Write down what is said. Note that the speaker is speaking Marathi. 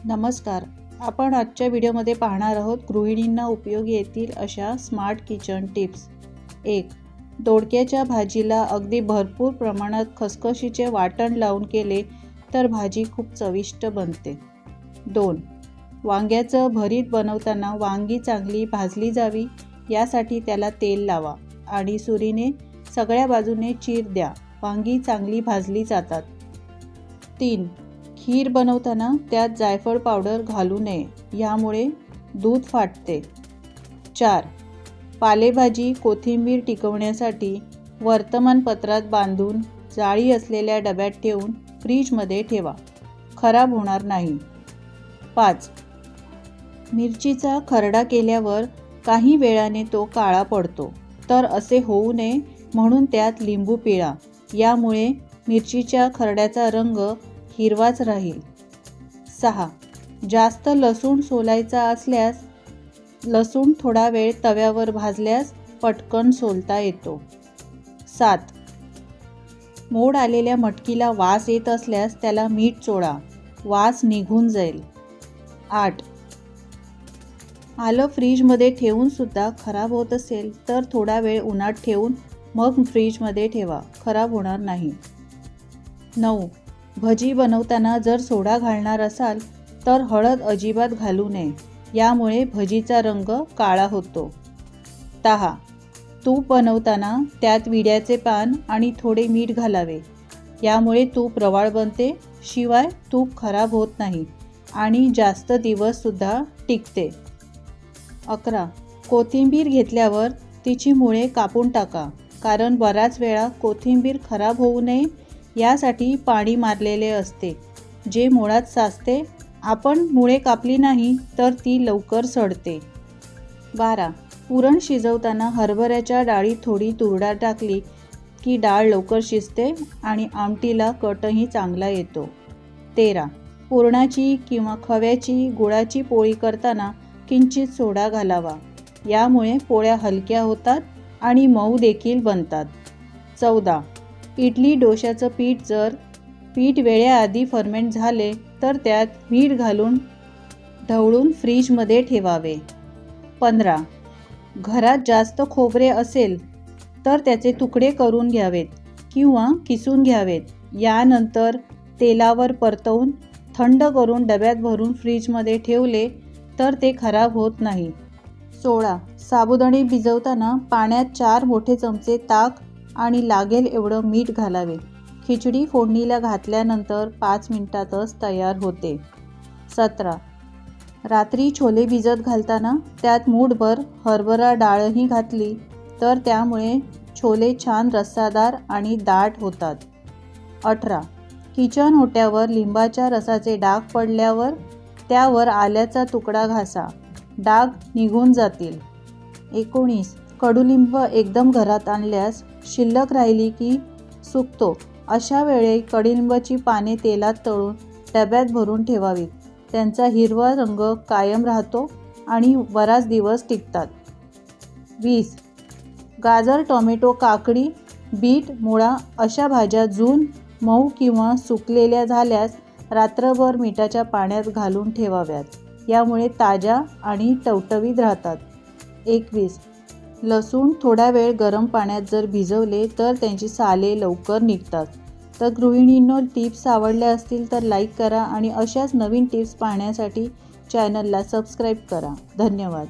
नमस्कार. आपण आजच्या व्हिडिओमध्ये पाहणार आहोत गृहिणींना उपयोगी येतील अशा स्मार्ट किचन टिप्स. 1. दोडक्याच्या भाजीला अगदी भरपूर प्रमाणात खसखशीचे वाटण लावून केले तर भाजी खूप चविष्ट बनते. 2. वांग्याचं भरीत बनवताना वांगी चांगली भाजली जावी यासाठी त्याला तेल लावा आणि सुरीने सगळ्या बाजूने चीर द्या. वांगी चांगली भाजली जातात. 3. खीर बनवताना त्यात जायफळ पावडर घालू नये, यामुळे दूध फाटते. 4. पालेभाजी कोथिंबीर टिकवण्यासाठी वर्तमानपत्रात बांधून जाळी असलेल्या डब्यात ठेवून फ्रीजमध्ये ठेवा, खराब होणार नाही. 5. मिरचीचा खरडा केल्यावर काही वेळाने तो काळा पडतो, तर असे होऊ नये म्हणून त्यात लिंबू पिळा, यामुळे मिरचीच्या खरड्याचा रंग हिरवाच राहील. 6. जास्त लसूण सोलायचा असल्यास लसूण थोडा वेळ तव्यावर भाजल्यास पटकन सोलता येतो. 7. मोड आलेल्या मटकीला वास येत असल्यास त्याला मीठ चोळा, वास निघून जाईल. 8. आलं फ्रीजमध्ये ठेवून सुद्धा खराब होत असेल तर थोडा वेळ उन्हात ठेवून मग फ्रीजमध्ये ठेवा, खराब होणार नाही. 9. भजी बनवताना जर सोडा घालणार असाल तर हळद अजिबात घालू नये, यामुळे भजीचा रंग काळा होतो. 10. तूप बनवताना त्यात विड्याचे पान आणि थोडे मीठ घालावे, यामुळे तूप रवाळ बनते, शिवाय तूप खराब होत नाही आणि जास्त दिवससुद्धा टिकते. 11. कोथिंबीर घेतल्यावर तिची मुळे कापून टाका, कारण बराच वेळा कोथिंबीर खराब होऊ नये यासाठी पाणी मारलेले असते, जे मुळात साचते. आपण मुळे कापली नाही तर ती लवकर सडते. 12. पुरण शिजवताना हरभऱ्याच्या डाळीत थोडी तूर डाळ टाकली की डाळ लवकर शिजते आणि आमटीला कटही चांगला येतो. 13. पुरणाची किंवा खव्याची गुळाची पोळी करताना किंचित सोडा घालावा, यामुळे पोळ्या हलक्या होतात आणि मऊ देखील बनतात. 14. इडली डोश्याचं पीठ जर पीठ वेळेआधी फर्मेंट झाले तर त्यात मीठ घालून ढवळून फ्रीजमध्ये ठेवावे. 15. घरात जास्त खोबरे असेल तर त्याचे तुकडे करून घ्यावेत किंवा किसून घ्यावेत. यानंतर तेलावर परतवून थंड करून डब्यात भरून फ्रीजमध्ये ठेवले तर ते खराब होत नाही. 16. साबुदाणे भिजवताना पाण्यात 4 मोठे चमचे ताक आणि लागेल एवढं मीठ घालावे. खिचडी फोडणीला घातल्यानंतर 5 मिनिटातच तयार होते. 17. रात्री छोले भिजत घालताना त्यात मूठभर हरभरा डाळही घातली तर त्यामुळे छोले छान रस्सादार आणि दाट होतात. 18. किचन ओट्यावर लिंबाच्या रसाचे डाग पडल्यावर त्यावर आल्याचा तुकडा घासा, डाग निघून जातील. 19. कडुलिंब एकदम घरात आणल्यास शिल्लक राहिली की सुकतो, अशा वेळी कडुलिंबाची पाने तेलात तळून डब्यात भरून ठेवावीत. त्यांचा हिरवा रंग कायम राहतो आणि बराच दिवस टिकतात. 20. गाजर, टोमॅटो, काकडी, बीट, मुळा अशा भाज्या जून, मऊ किंवा सुकलेल्या झाल्यास रात्रभर मिठाच्या पाण्यात घालून ठेवाव्यात, यामुळे ताज्या आणि टवटवीत राहतात. 21. लसूण थोडा वेळ गरम पाण्यात जर भिजवले तर त्यांची साले लवकर निघतात. तर गृहिणींनो, टिप्स आवडल्या असतील तर लाईक करा आणि अशाच नवीन टिप्स पाहण्यासाठी चॅनलला सबस्क्राईब करा. धन्यवाद.